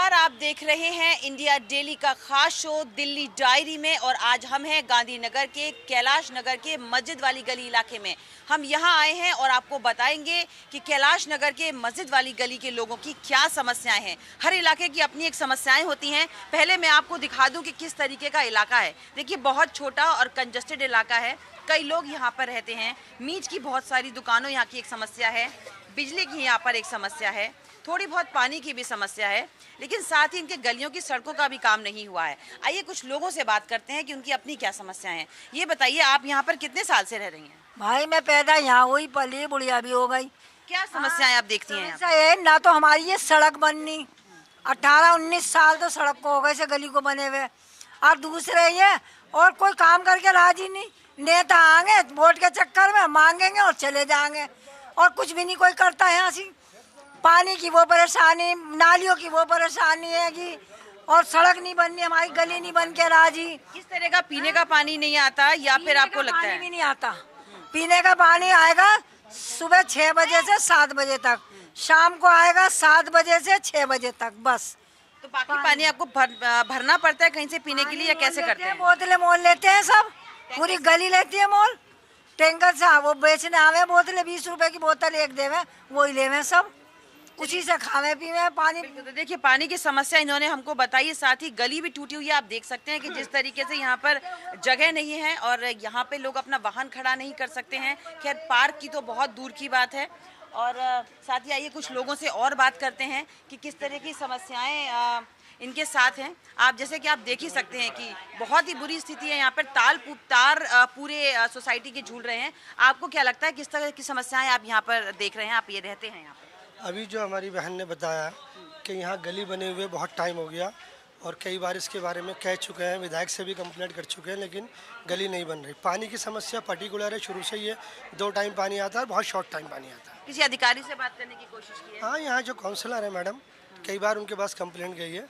नमस्कार, आप देख रहे हैं इंडिया डेली का खास शो दिल्ली डायरी में। और आज हम हैं गांधीनगर के कैलाश नगर के मस्जिद वाली गली इलाके में। हम यहां आए हैं और आपको बताएंगे कि कैलाश नगर के मस्जिद वाली गली के लोगों की क्या समस्याएं हैं। हर इलाके की अपनी एक समस्याएं होती हैं। पहले मैं आपको दिखा दूं कि किस तरीके का इलाका है। देखिए, बहुत छोटा और कंजस्टेड इलाका है। कई लोग यहाँ पर रहते हैं। मीट की बहुत सारी दुकानों यहाँ की एक समस्या है। बिजली की यहाँ पर एक समस्या है। थोड़ी बहुत पानी की भी समस्या है। लेकिन साथ ही इनके गलियों की सड़कों का भी काम नहीं हुआ है। आइए कुछ लोगों से बात करते हैं कि उनकी अपनी क्या समस्याएं हैं। ये बताइए, आप यहाँ पर कितने साल से रह रही हैं? भाई मैं पैदा यहाँ हुई, पली, बुढ़िया भी हो गई। क्या समस्याएं आप देखती हैं? समस्या है ना, तो हमारी ये सड़क बननी 18-19 साल तो सड़क को हो गए से गली को बने हुए। और दूसरे ये और कोई काम करके राजी नहीं। नेता आएंगे वोट के चक्कर में, मांगेंगे और चले जाएंगे, और कुछ भी नहीं कोई करता है। यहाँ से पानी की वो परेशानी, नालियों की वो परेशानी है कि, और सड़क नहीं बननी, हमारी गली नहीं बन के राजी। किस तरह का पीने का पानी नहीं आता, या फिर आपको लगता है? भी नहीं आता। पीने का पानी आएगा सुबह 6 बजे से 7 बजे तक, शाम को आएगा 7 बजे से 6 बजे तक, बस। तो बाकी पानी आपको भरना पड़ता है कहीं से पीने के लिए, या कैसे करते हैं? बोतलें मोल लेते हैं सब, पूरी गली लेती है मोल टैंकर से। वो बेचने आवे बोतलें, 20 रुपए की बोतल एक देवे, वही लेवे सब, उसी से खावे पीवे पानी। तो देखिए, पानी की समस्या इन्होंने हमको बताई। साथ ही गली भी टूटी हुई है। आप देख सकते हैं कि जिस तरीके से यहाँ पर जगह नहीं है और यहाँ पे लोग अपना वाहन खड़ा नहीं कर सकते हैं। खैर, पार्क की तो बहुत दूर की बात है। और साथ ही आइए कुछ लोगों से और बात करते हैं कि किस तरह की समस्याएं इनके साथ हैं। आप जैसे कि आप देख ही सकते हैं कि बहुत ही बुरी स्थिति है यहाँ पर। तार पूरे सोसाइटी के झूल रहे हैं। आपको क्या लगता है, किस तरह की समस्याएं आप यहाँ पर देख रहे हैं? आप ये रहते हैं यहाँ पर? अभी जो हमारी बहन ने बताया कि यहाँ गली बने हुए बहुत टाइम हो गया, और कई बार इसके बारे में कह चुके हैं, विधायक से भी कंप्लेंट कर चुके हैं, लेकिन गली नहीं बन रही। पानी की समस्या पर्टिकुलर है, शुरू से ये 2 टाइम पानी आता है, बहुत शॉर्ट टाइम पानी आता है। किसी अधिकारी से बात करने की कोशिश की है? हाँ, यहाँ जो काउंसलर है मैडम, कई बार उनके पास कंप्लेंट गई है,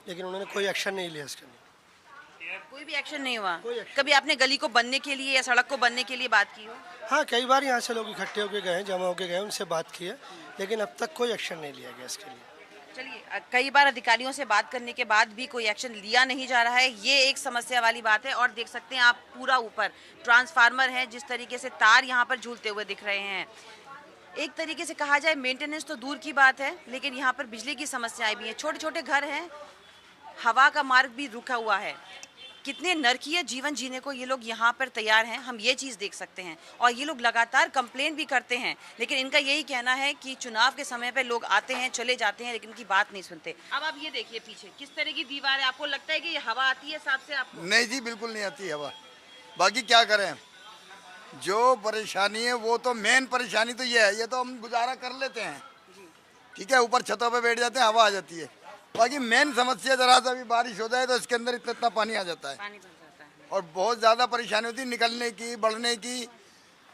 लेकिन उन्होंने कोई एक्शन नहीं लिया इसके लिए। कोई भी एक्शन नहीं हुआ? कभी आपने गली को बनने के लिए या सड़क को बनने के लिए बात की हो? हाँ, कई बार यहाँ से लोग इकट्ठे होकर गए, जमा होकर गए, उनसे बात की है, लेकिन अब तक कोई एक्शन नहीं लिया गया इसके लिए। चलिए, कई बार अधिकारियों से बात करने के बाद भी कोई एक्शन लिया नहीं जा रहा है, ये एक समस्या वाली बात है। और देख सकते हैं आप, पूरा ऊपर ट्रांसफार्मर है, जिस तरीके से तार यहाँ पर झूलते हुए दिख रहे हैं। एक तरीके से कहा जाए, मेंटेनेंस तो दूर की बात है, लेकिन यहाँ पर बिजली की समस्याएं भी हैं। छोटे छोटे घर हैं, हवा का मार्ग भी रुका हुआ है। कितने नरकीय जीवन जीने को ये लोग यहाँ पर तैयार हैं, हम ये चीज़ देख सकते हैं। और ये लोग लगातार कंप्लेन भी करते हैं, लेकिन इनका यही कहना है कि चुनाव के समय पे लोग आते हैं, चले जाते हैं, लेकिन इनकी बात नहीं सुनते। अब आप ये देखिए पीछे किस तरह की दीवार है। आपको लगता है कि ये हवा आती है साफ से आपको? नहीं जी, बिल्कुल नहीं आती हवा। बाकी क्या करें, जो परेशानी है वो तो मेन परेशानी तो ये है, ये तो हम गुजारा कर लेते हैं, ठीक है, ऊपर छतों पे बैठ जाते हैं, हवा आ जाती है। बाकी मेन समस्या, जरा सा भी बारिश हो जाए तो इसके अंदर इतना इतना पानी आ जाता है, पानी भर जाता है। और बहुत ज़्यादा परेशानी होती है निकलने की, बढ़ने की।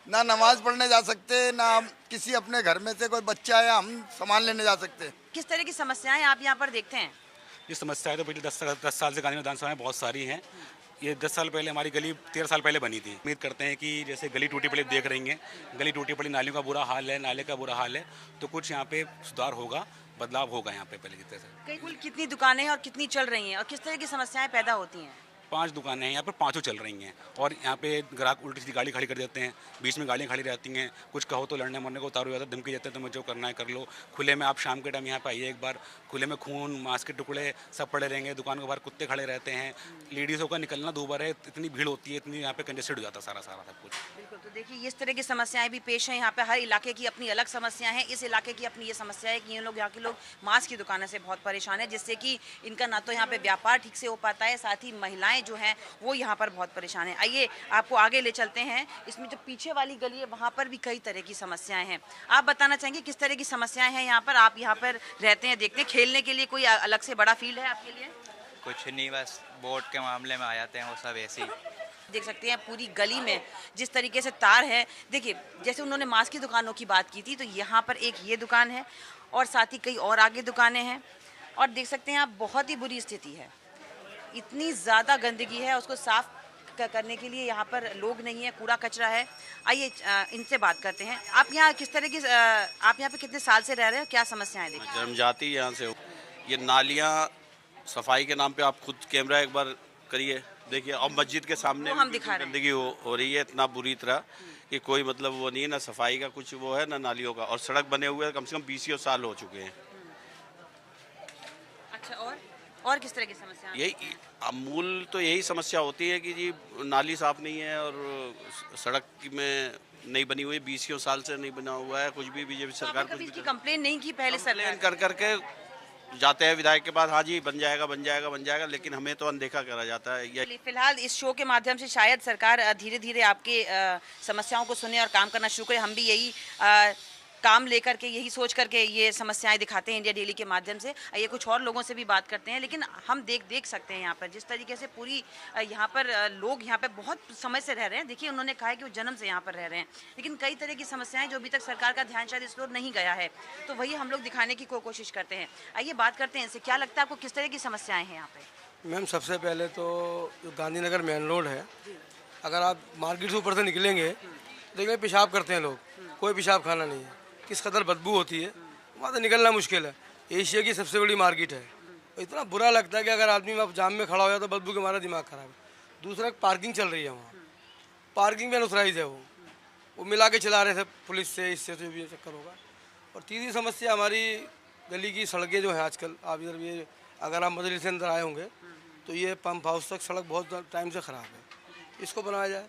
ना नमाज पढ़ने जा सकते, ना किसी अपने घर में से कोई बच्चा आया हम सामान लेने जा सकते। किस तरह की समस्याएं आप यहाँ पर देखते हैं? ये समस्याएं तो पिछले 10 साल से गांधी विधानसभा में बहुत सारी हैं। ये 10 साल पहले हमारी गली 13 साल पहले बनी थी। उम्मीद करते हैं कि जैसे गली टूटी पड़ी देख रही हैं, गली टूटी पड़ी, नालियों का बुरा हाल है, नाले का बुरा हाल है, तो कुछ यहाँ पे सुधार होगा, बदलाव होगा यहाँ पे पहले की तरह से। कुल कितनी दुकानें हैं और कितनी चल रही हैं, और किस तरह की समस्याएं पैदा होती हैं? 5 दुकानें हैं यहाँ पर, 5 चल रही हैं। और यहाँ पे ग्राहक उल्टी सीधी गाड़ी खड़ी कर देते हैं, बीच में गाड़ियाँ खड़ी रहती हैं। कुछ कहो तो लड़ने मरने को उतारू जाता है, धमकी देते हैं तुम्हें जो करना है कर लो। खुले में आप शाम के टाइम यहाँ पे आइए एक बार, खुले में खून, मांस के टुकड़े सब पड़े रहेंगे, दुकान के बाहर कुत्ते खड़े रहते हैं, लेडीज़ों का निकलना दूभर है, इतनी भीड़ होती है, इतनी यहाँ पे कंजेस्टेड हो जाता है सारा सब कुछ। बिल्कुल, तो देखिए इस तरह की समस्याएं भी पेश हैं यहाँ पे। हर इलाके की अपनी अलग समस्याएं हैं। इस इलाके की अपनी ये समस्या है कि ये लोग, यहाँ के लोग मांस की दुकानें से बहुत परेशान है, जिससे कि इनका ना तो यहाँ पे व्यापार ठीक से हो पाता है, साथ ही महिलाएं जो हैं वो यहाँ पर बहुत परेशान है। आइए आपको आगे ले चलते हैं। इसमें जो पीछे वाली गली है वहाँ पर भी कई तरह की समस्याएं हैं। आप बताना चाहेंगे किस तरह की समस्याएं हैं यहाँ पर? आप यहाँ पर रहते हैं, देखते हैं, खेलने के लिए कोई अलग से बड़ा फील्ड है आपके लिए? कुछ नहीं, बस वोट के मामले में आ जाते हैं वो सब ऐसे ही। देख सकते हैं पूरी गली में जिस तरीके से तार है। देखिए, जैसे उन्होंने मांस की दुकानों की बात की थी, तो यहाँ पर एक ये दुकान है और साथ ही कई और आगे दुकानें हैं। और देख सकते हैं आप, बहुत ही बुरी स्थिति है, इतनी ज़्यादा गंदगी है, उसको साफ करने के लिए यहाँ पर लोग नहीं है, कूड़ा कचरा है। आइए इनसे बात करते हैं। आप यहाँ किस तरह की, आप यहाँ पे कितने साल से रह रहे हैं, क्या समस्याएं देखिए? जन्मजाति यहाँ से ये नालियाँ सफाई के नाम पे आप खुद कैमरा एक बार करिए, देखिए। और मस्जिद के सामने वो हम भी दिखा रहे हैं। गंदगी हो रही है इतना बुरी तरह कि कोई मतलब वो नहीं है, ना सफाई का कुछ वो है ना नालियों का। और सड़क बने हुए कम से कम 20 साल हो चुके हैं। अच्छा, और किस तरह की समस्या? यही मूल तो यही समस्या होती है कि जी नाली साफ नहीं है और सड़क में नहीं बनी हुई, 20 साल से नहीं बना हुआ है कुछ भी। बीजेपी तो सरकार आपने कभी कुछ इसकी भी कंप्लेन नहीं की पहले सरकार? कर करके जाते हैं विधायक के पास, हाँ जी बन जाएगा बन जाएगा बन जाएगा, लेकिन हमें तो अनदेखा करा जाता है। ये फिलहाल इस शो के माध्यम से शायद सरकार धीरे धीरे आपके समस्याओं को सुने और काम करना शुरू करे। हम भी यही काम लेकर के, यही सोच करके ये समस्याएं दिखाते हैं इंडिया डेली के माध्यम से। ये कुछ और लोगों से भी बात करते हैं, लेकिन हम देख सकते हैं यहाँ पर जिस तरीके से पूरी यहाँ पर लोग यहाँ पर बहुत समय से रह रहे हैं। देखिए, उन्होंने कहा है कि वो जन्म से यहाँ पर रह रहे हैं, लेकिन कई तरह की समस्याएं जो अभी तक सरकार का ध्यान शायद इस ओर नहीं गया है, तो वही हम लोग दिखाने की कोशिश करते हैं। आइए बात करते हैं इनसे, क्या लगता है आपको किस तरह की समस्याएं हैं यहाँ पे? मैम, सबसे पहले तो जो गांधीनगर मेन रोड है, अगर आप मार्केट से ऊपर से निकलेंगे देखेंगे पेशाब करते हैं लोग, कोई पेशाब खाना नहीं है, किस कदर बदबू होती है, वहाँ से निकलना मुश्किल है। एशिया की सबसे बड़ी मार्केट है, इतना बुरा लगता है कि अगर आदमी वहाँ जाम में खड़ा हो जाए तो बदबू के हमारा दिमाग खराब है। दूसरा, पार्किंग चल रही है वहाँ, पार्किंग भी अनऑथराइज है, वो मिला के चला रहे थे पुलिस से, इससे जो भी चक्कर होगा। और तीसरी समस्या हमारी गली की सड़कें जो हैं आजकल, आप इधर भी अगर आप मजलिस से अंदर आए होंगे तो ये पंप हाउस तक सड़क बहुत टाइम से ख़राब है, इसको बनाया जाए।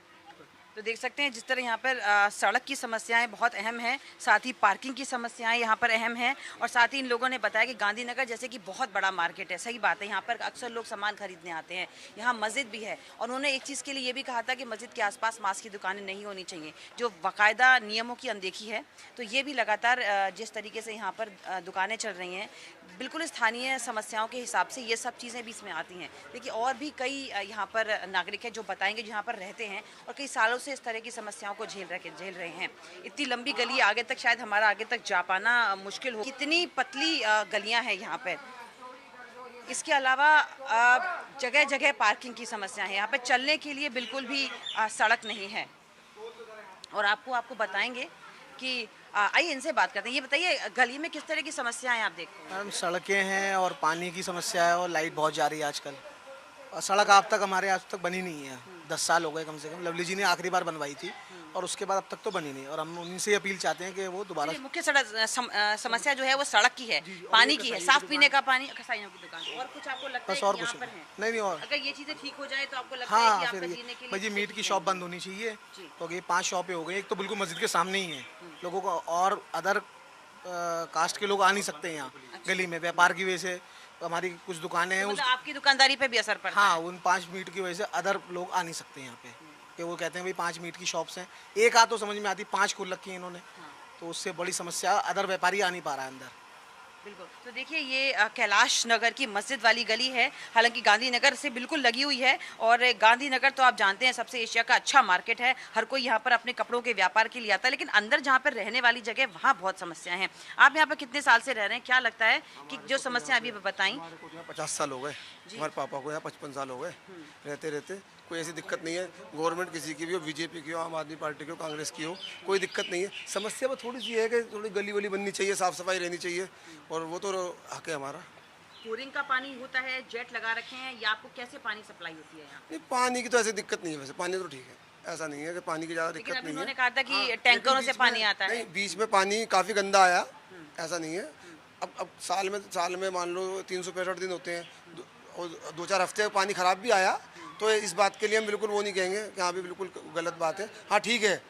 तो देख सकते हैं जिस तरह यहाँ पर सड़क की समस्याएं बहुत अहम हैं, साथ ही पार्किंग की समस्याएं यहाँ पर अहम हैं, और साथ ही इन लोगों ने बताया कि गांधीनगर जैसे कि बहुत बड़ा मार्केट है। सही बात है, यहाँ पर अक्सर लोग सामान खरीदने आते हैं, यहाँ मस्जिद भी है। और उन्होंने एक चीज़ के लिए ये भी कहा था कि मस्जिद के आसपास मांस की दुकानें नहीं होनी चाहिए, जो बाकायदा नियमों की अनदेखी है। तो ये भी लगातार जिस तरीके से यहाँ पर दुकानें चल रही हैं, बिल्कुल स्थानीय समस्याओं के हिसाब से ये सब चीज़ें भी इसमें आती हैं। देखिए, और भी कई यहाँ पर नागरिक हैं जो बताएंगे, जो यहाँ पर रहते हैं और कई सालों से इस तरह की समस्याओं को झेल रहे हैं। इतनी लंबी गली, आगे तक शायद हमारा आगे तक जा पाना मुश्किल हो, कितनी पतली गलियां हैं यहाँ पर। इसके अलावा जगह जगह पार्किंग की समस्या है, यहाँ पर चलने के लिए बिल्कुल भी सड़क नहीं है। और आपको बताएंगे कि आइए इनसे बात करते हैं। ये बताइए, गली में किस तरह की समस्याएं आप देखते हैं? मैम, सड़कें हैं और पानी की समस्या है और लाइट बहुत जा रही है आजकल। और सड़क अब तक हमारे आज तक बनी नहीं है, 10 साल हो गए कम से कम। लवली जी ने आखिरी बार बनवाई थी और उसके बाद अब तक तो बनी नहीं, और हम उनसे अपील चाहते हैं कि वो दोबारा। मुख्य समस्या जो है वो सड़क की है, पानी की है, साफ पीने का पानी, कसाईयों की दुकान। और कुछ आपको लगता बस है और कि यहाँ कुछ पर है? नहीं, और अगर ये चीजें ठीक हो जाए तो आपको लगता है हाँ, कि फिर आपका ये जीने के लिए भाई मीट की शॉप बंद होनी चाहिए, क्योंकि ये 5 शॉपें हो गई। एक तो बिल्कुल मस्जिद के सामने ही है, लोगों को और अदर कास्ट के लोग आ नहीं सकते यहाँ गली में, व्यापार की वजह से। हमारी कुछ दुकानें हैं, मतलब आपकी दुकानदारी पे भी असर पड़ता है। हाँ, उन 5 मीट की वजह से अदर लोग आ नहीं सकते यहाँ पे, कि वो कहते हैं भाई 5 मीट की शॉप्स हैं, एक आ तो समझ में आती, 5 खोल रखी है इन्होंने, तो उससे बड़ी समस्या, अदर व्यापारी आ नहीं पा रहा है अंदर। बिल्कुल। तो देखिए, ये कैलाश नगर की मस्जिद वाली गली है, हालांकि गांधीनगर से बिल्कुल लगी हुई है। और गांधीनगर तो आप जानते हैं सबसे एशिया का अच्छा मार्केट है, हर कोई यहाँ पर अपने कपड़ों के व्यापार के लिए आता है, लेकिन अंदर जहाँ पर रहने वाली जगह वहाँ बहुत समस्याएं हैं। आप यहाँ पर कितने साल से रह रहे हैं, क्या लगता है कि जो समस्या अभी बताई? 50 साल हो गए, हमारे पापा को यहाँ 55 साल हो गए रहते रहते। कोई ऐसी दिक्कत नहीं है, गवर्नमेंट किसी की भी हो, बीजेपी की हो, आम आदमी पार्टी की हो, कांग्रेस की हो, कोई दिक्कत नहीं है। समस्या बस थोड़ी सी है कि थोड़ी गली वली बननी चाहिए, साफ़ सफाई रहनी चाहिए, और वो तो हक है हमारा। बोरिंग का पानी होता है, जेट लगा रखे हैं, या आपको कैसे पानी सप्लाई होती है यहाँ? नहीं, पानी की तो ऐसी दिक्कत नहीं है, वैसे पानी तो ठीक है, ऐसा नहीं है कि पानी की ज़्यादा दिक्कत नहीं है। उन्होंने कहा था कि टैंकरों से पानी आता है। नहीं, बीच में पानी काफ़ी गंदा आया, ऐसा नहीं है। अब साल में मान लो 365 दिन होते हैं, और 2-4 हफ्ते पानी ख़राब भी आया, तो इस बात के लिए हम बिल्कुल वो नहीं कहेंगे कि हाँ भी बिल्कुल गलत बात है। हाँ ठीक है,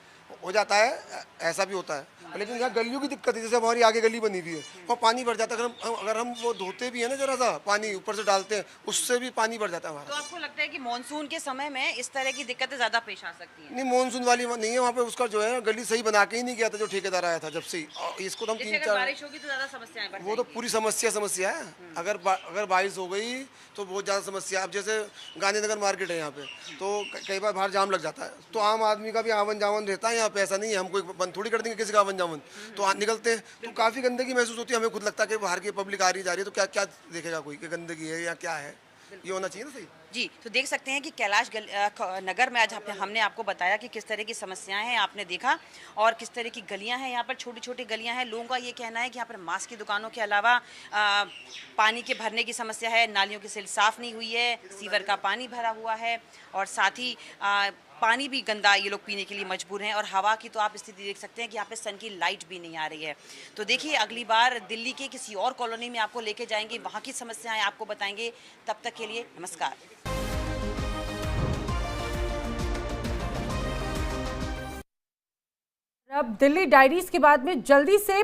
हो जाता है, ऐसा भी होता है, लेकिन यहाँ गलियों की दिक्कत है। जैसे हमारी आगे गली बनी हुई है, वहाँ पानी भर जाता है। अगर हम वो धोते भी है ना, जरा सा पानी ऊपर से डालते हैं, उससे भी पानी भर जाता है हमारा। तो आपको लगता है कि मानसून के समय में इस तरह की दिक्कतें ज़्यादा पेश आ सकती हैं? नहीं, मानसून वाली नहीं है, वहाँ पे उसका जो है गली सही बना के ही नहीं गया था जो ठेकेदार आया था जब से। इसको तो हम जैसे 3-4 बारिश होगी तो ज़्यादा समस्याएं बढ़ वो तो पूरी समस्या है। अगर बारिश हो गई तो बहुत ज़्यादा समस्या। अब जैसे गांधीनगर मार्केट है यहाँ पे, तो कई बार बाहर जाम लग जाता है, तो आम आदमी का भी आवन जावन रहता है यहाँ पे। ऐसा नहीं है हम कोई बंद थोड़ी कर देंगे किसी का आवन जावन, तो निकलते हैं तो काफ़ी गंदगी महसूस होती है। हमें खुद लगता है कि बाहर की पब्लिक आ रही जा रही है, तो क्या क्या देखेगा कोई कि गंदगी है या क्या है। ये होना चाहिए ना सही। जी, तो देख सकते हैं कि कैलाश नगर में आज हमने आपको बताया कि किस तरह की समस्याएं हैं, आपने देखा, और किस तरह की गलियां हैं। यहाँ पर छोटी छोटी गलियां हैं। लोगों का ये कहना है कि यहाँ पर मांस की दुकानों के अलावा पानी के भरने की समस्या है, नालियों की सिल साफ नहीं हुई है, सीवर का पानी भरा हुआ है, और साथ ही पानी भी गंदा ये लोग पीने के लिए मजबूर हैं। और हवा की तो आप स्थिति देख सकते हैं कि यहाँ पे सन की लाइट भी नहीं आ रही है। तो देखिए, अगली बार दिल्ली के किसी और कॉलोनी में आपको लेके जाएंगे, वहाँ की समस्याएं आपको बताएंगे। तब तक के लिए नमस्कार। अब दिल्ली डायरीज के बाद में जल्दी से